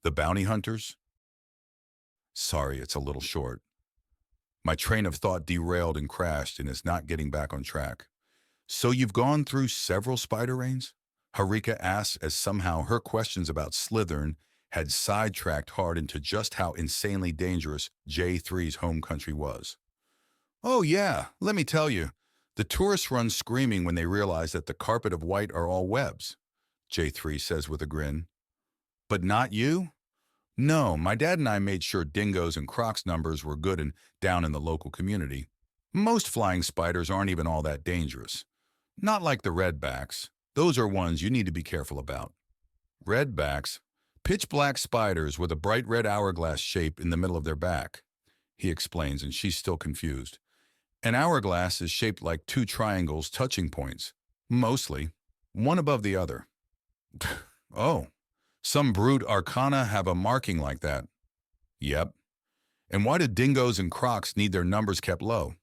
The bounty hunters? Sorry, it's a little short. My train of thought derailed and crashed and is not getting back on track. So you've gone through several spider reigns? Harika asks as somehow her questions about Slytherin had sidetracked hard into just how insanely dangerous J3's home country was. Oh yeah, let me tell you. The tourists run screaming when they realize that the carpet of white are all webs, J3 says with a grin. But not you? No, my dad and I made sure dingoes and crocs numbers were good and down in the local community. Most flying spiders aren't even all that dangerous. Not like the redbacks. Those are ones you need to be careful about. Redbacks? Pitch black spiders with a bright red hourglass shape in the middle of their back, he explains, and she's still confused. An hourglass is shaped like two triangles touching points, mostly, one above the other. Oh, some brute arcana have a marking like that. Yep. And why do dingoes and crocs need their numbers kept low?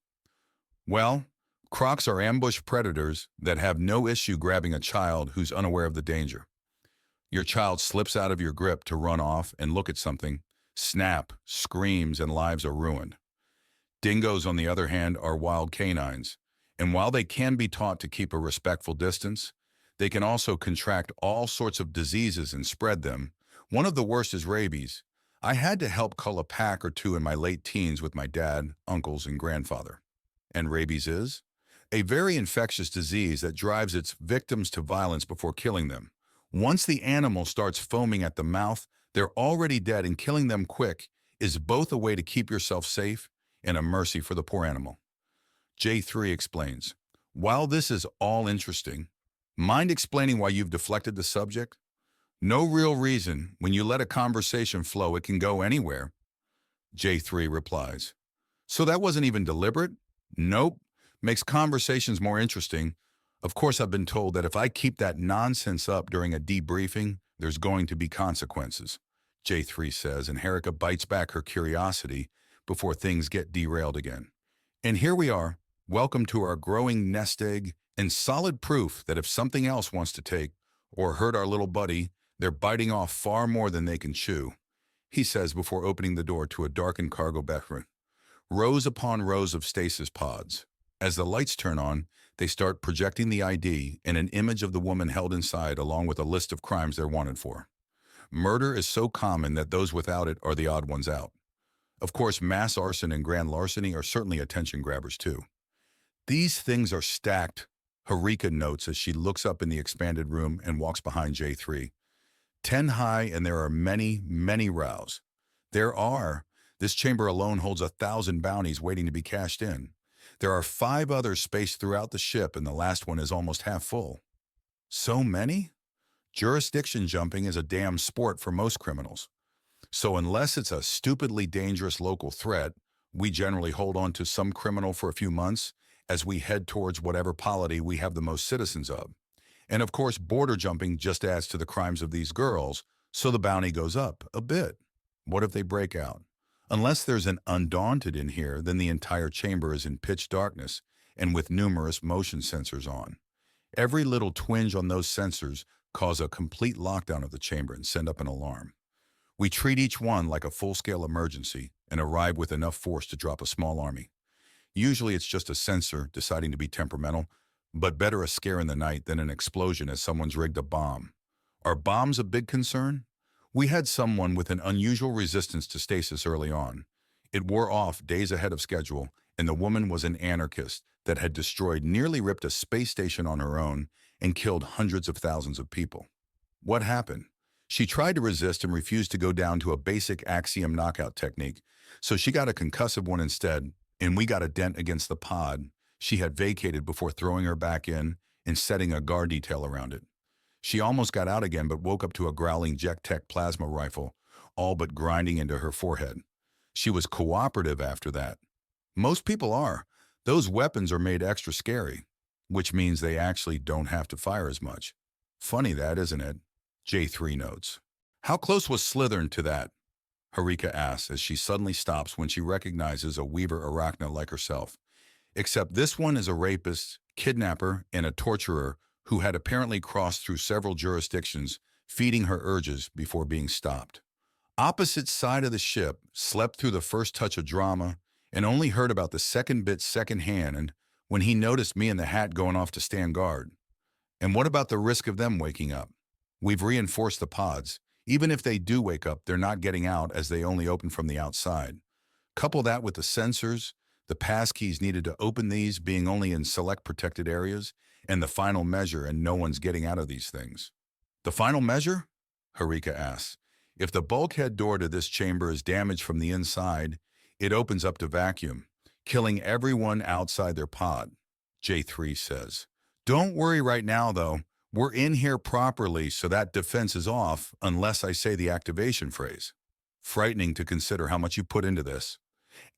Well, crocs are ambush predators that have no issue grabbing a child who's unaware of the danger. Your child slips out of your grip to run off and look at something, snap, screams, and lives are ruined. Dingoes, on the other hand, are wild canines, and while they can be taught to keep a respectful distance, they can also contract all sorts of diseases and spread them. One of the worst is rabies. I had to help cull a pack or two in my late teens with my dad, uncles, and grandfather. And rabies is? A very infectious disease that drives its victims to violence before killing them. Once the animal starts foaming at the mouth, they're already dead, and killing them quick is both a way to keep yourself safe and a mercy for the poor animal. J3 explains, while this is all interesting, mind explaining why you've deflected the subject? No real reason. When you let a conversation flow, it can go anywhere. J3 replies, so that wasn't even deliberate? Nope. Makes conversations more interesting. Of course, I've been told that if I keep that nonsense up during a debriefing, there's going to be consequences, J3 says, and Harika bites back her curiosity before things get derailed again. And here we are. Welcome to our growing nest egg and solid proof that if something else wants to take or hurt our little buddy, they're biting off far more than they can chew, he says before opening the door to a darkened cargo bedroom. Rows upon rows of stasis pods. As the lights turn on, they start projecting the ID and an image of the woman held inside along with a list of crimes they're wanted for. Murder is so common that those without it are the odd ones out. Of course, mass arson and grand larceny are certainly attention grabbers too. These things are stacked, Harika notes as she looks up in the expanded room and walks behind J3. 10 high, and there are many, many rows. This chamber alone holds 1,000 bounties waiting to be cashed in. There are 5 others spaced throughout the ship, and the last one is almost half full. So many? Jurisdiction jumping is a damn sport for most criminals. So unless it's a stupidly dangerous local threat, we generally hold on to some criminal for a few months as we head towards whatever polity we have the most citizens of. And of course, border jumping just adds to the crimes of these girls, so the bounty goes up a bit. What if they break out? Unless there's an Undaunted in here, then the entire chamber is in pitch darkness and with numerous motion sensors on. Every little twinge on those sensors cause a complete lockdown of the chamber and send up an alarm. We treat each one like a full-scale emergency and arrive with enough force to drop a small army. Usually it's just a sensor deciding to be temperamental, but better a scare in the night than an explosion as someone's rigged a bomb. Are bombs a big concern? We had someone with an unusual resistance to stasis early on. It wore off days ahead of schedule, and the woman was an anarchist that had nearly ripped a space station on her own and killed hundreds of thousands of people. What happened? She tried to resist and refused to go down to a basic axiom knockout technique, so she got a concussive one instead, and we got a dent against the pod she had vacated before throwing her back in and setting a guard detail around it. She almost got out again but woke up to a growling Jek-Tech plasma rifle, all but grinding into her forehead. She was cooperative after that. Most people are. Those weapons are made extra scary, which means they actually don't have to fire as much. Funny that, isn't it? J3 notes. How close was Slytherin to that? Harika asks as she suddenly stops when she recognizes a weaver arachna like herself. Except this one is a rapist, kidnapper, and a torturer who had apparently crossed through several jurisdictions, feeding her urges before being stopped. Opposite side of the ship, slept through the first touch of drama, and only heard about the second bit secondhand and when he noticed me in the hat going off to stand guard. And what about the risk of them waking up? We've reinforced the pods. Even if they do wake up, they're not getting out as they only open from the outside. Couple that with the sensors, the passkeys needed to open these being only in select protected areas, and the final measure and no one's getting out of these things. The final measure? Harika asks. If the bulkhead door to this chamber is damaged from the inside, it opens up to vacuum, killing everyone outside their pod, J3 says. Don't worry right now, though. We're in here properly, so that defense is off unless I say the activation phrase. Frightening to consider how much you put into this.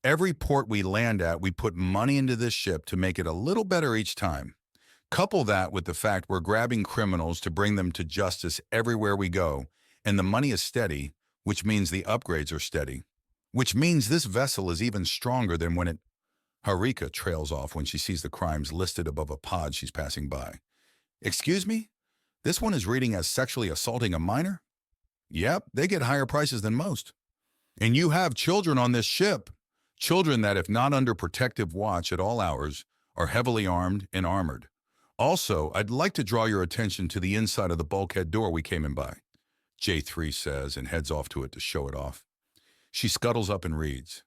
Every port we land at, we put money into this ship to make it a little better each time. Couple that with the fact we're grabbing criminals to bring them to justice everywhere we go, and the money is steady, which means the upgrades are steady, which means this vessel is even stronger than when it... Harika trails off when she sees the crimes listed above a pod she's passing by. Excuse me? This one is reading as sexually assaulting a minor? Yep, they get higher prices than most. And you have children on this ship. Children that, if not under protective watch at all hours, are heavily armed and armored. Also, I'd like to draw your attention to the inside of the bulkhead door we came in by, J3 says and heads off to it to show it off. She scuttles up and reads.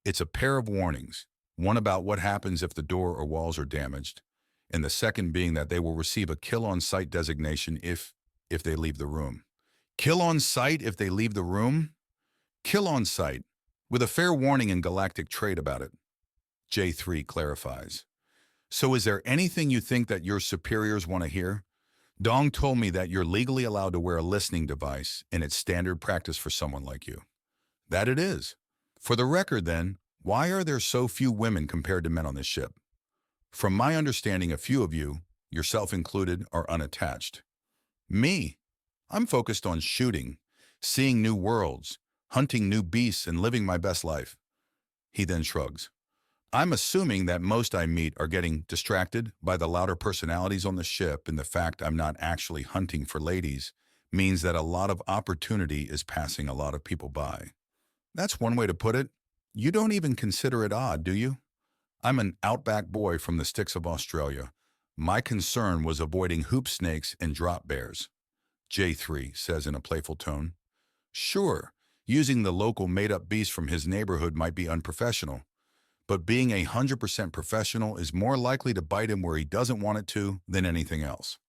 It's a pair of warnings, one about what happens if the door or walls are damaged, and the second being that they will receive a kill-on-sight designation if they leave the room. Kill on sight if they leave the room? Kill on sight, with a fair warning and galactic trait about it. J3 clarifies. So is there anything you think that your superiors want to hear? Dong told me that you're legally allowed to wear a listening device, and it's standard practice for someone like you. That it is. For the record, then, why are there so few women compared to men on this ship? From my understanding, a few of you, yourself included, are unattached. Me? I'm focused on shooting, seeing new worlds, hunting new beasts, and living my best life. He then shrugs. I'm assuming that most I meet are getting distracted by the louder personalities on the ship, and the fact I'm not actually hunting for ladies means that a lot of opportunity is passing a lot of people by. That's one way to put it. You don't even consider it odd, do you? I'm an outback boy from the sticks of Australia. My concern was avoiding hoop snakes and drop bears. J3 says in a playful tone. Sure, using the local made-up beast from his neighborhood might be unprofessional, but being 100% professional is more likely to bite him where he doesn't want it to than anything else.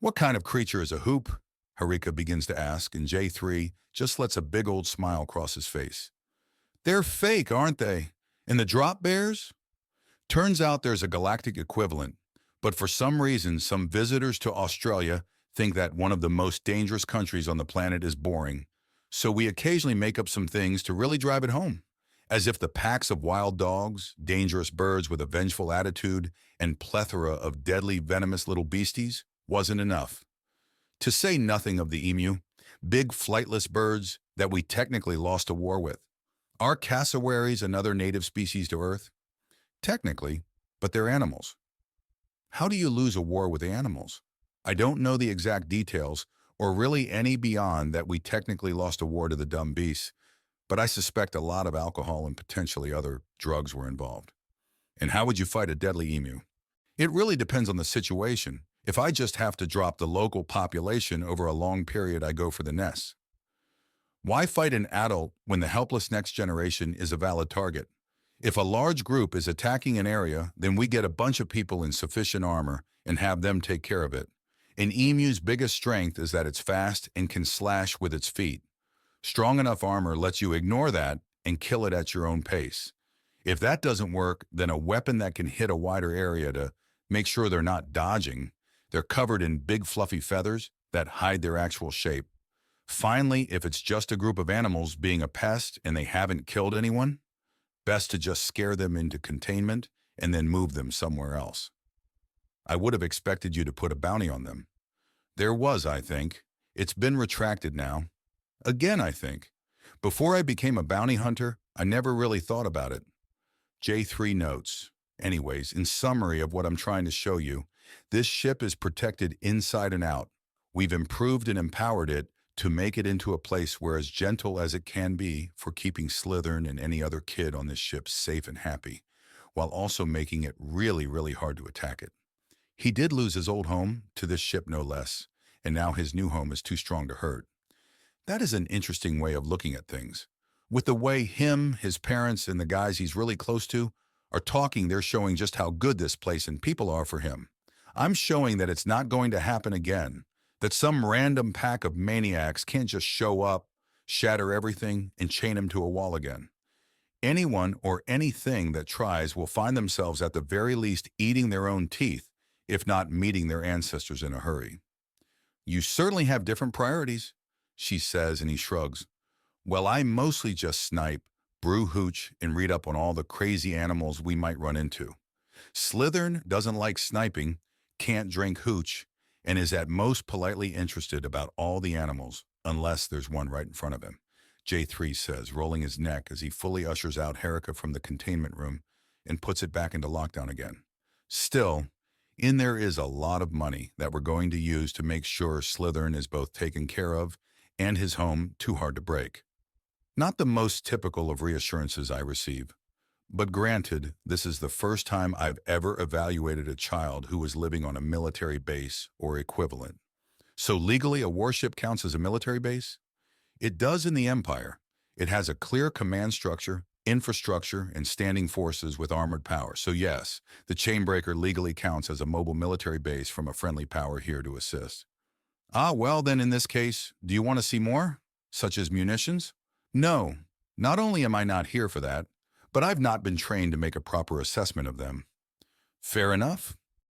What kind of creature is a hoop? Harika begins to ask, and J3 just lets a big old smile cross his face. They're fake, aren't they? And the drop bears? Turns out there's a galactic equivalent, but for some reason, some visitors to Australia think that one of the most dangerous countries on the planet is boring, so we occasionally make up some things to really drive it home, as if the packs of wild dogs, dangerous birds with a vengeful attitude, and plethora of deadly venomous little beasties wasn't enough. To say nothing of the emu, big flightless birds that we technically lost a war with. Are cassowaries another native species to Earth? Technically, but they're animals. How do you lose a war with animals? I don't know the exact details, or really any beyond that we technically lost a war to the dumb beasts, but I suspect a lot of alcohol and potentially other drugs were involved. And how would you fight a deadly emu? It really depends on the situation. If I just have to drop the local population over a long period, I go for the nests. Why fight an adult when the helpless next generation is a valid target? If a large group is attacking an area, then we get a bunch of people in sufficient armor and have them take care of it. An emu's biggest strength is that it's fast and can slash with its feet. Strong enough armor lets you ignore that and kill it at your own pace. If that doesn't work, then a weapon that can hit a wider area to make sure they're not dodging. They're covered in big fluffy feathers that hide their actual shape. Finally, if it's just a group of animals being a pest and they haven't killed anyone, best to just scare them into containment and then move them somewhere else. I would have expected you to put a bounty on them. There was, I think. It's been retracted now. Again, I think. Before I became a bounty hunter, I never really thought about it. J3 notes. Anyways, in summary of what I'm trying to show you, this ship is protected inside and out. We've improved and empowered it to make it into a place where as gentle as it can be for keeping Slytherin and any other kid on this ship safe and happy, while also making it really, really hard to attack it. He did lose his old home to this ship no less, and now his new home is too strong to hurt. That is an interesting way of looking at things. With the way him, his parents, and the guys he's really close to are talking, they're showing just how good this place and people are for him. I'm showing that it's not going to happen again, that some random pack of maniacs can't just show up, shatter everything, and chain him to a wall again. Anyone or anything that tries will find themselves at the very least eating their own teeth, if not meeting their ancestors in a hurry. You certainly have different priorities, she says, and he shrugs. Well, I mostly just snipe, brew hooch, and read up on all the crazy animals we might run into. Slytherin doesn't like sniping, can't drink hooch, and is at most politely interested about all the animals, unless there's one right in front of him, J3 says, rolling his neck as he fully ushers out Herika from the containment room and puts it back into lockdown again. Still, in there is a lot of money that we're going to use to make sure Slytherin is both taken care of and his home too hard to break. Not the most typical of reassurances I receive, but granted, this is the first time I've ever evaluated a child who was living on a military base or equivalent. So legally, a warship counts as a military base? It does in the Empire. It has a clear command structure, infrastructure, and standing forces with armored power. So yes, the Chainbreaker legally counts as a mobile military base from a friendly power here to assist. Ah, well then in this case, do you want to see more? Such as munitions? No, not only am I not here for that, but I've not been trained to make a proper assessment of them. Fair enough.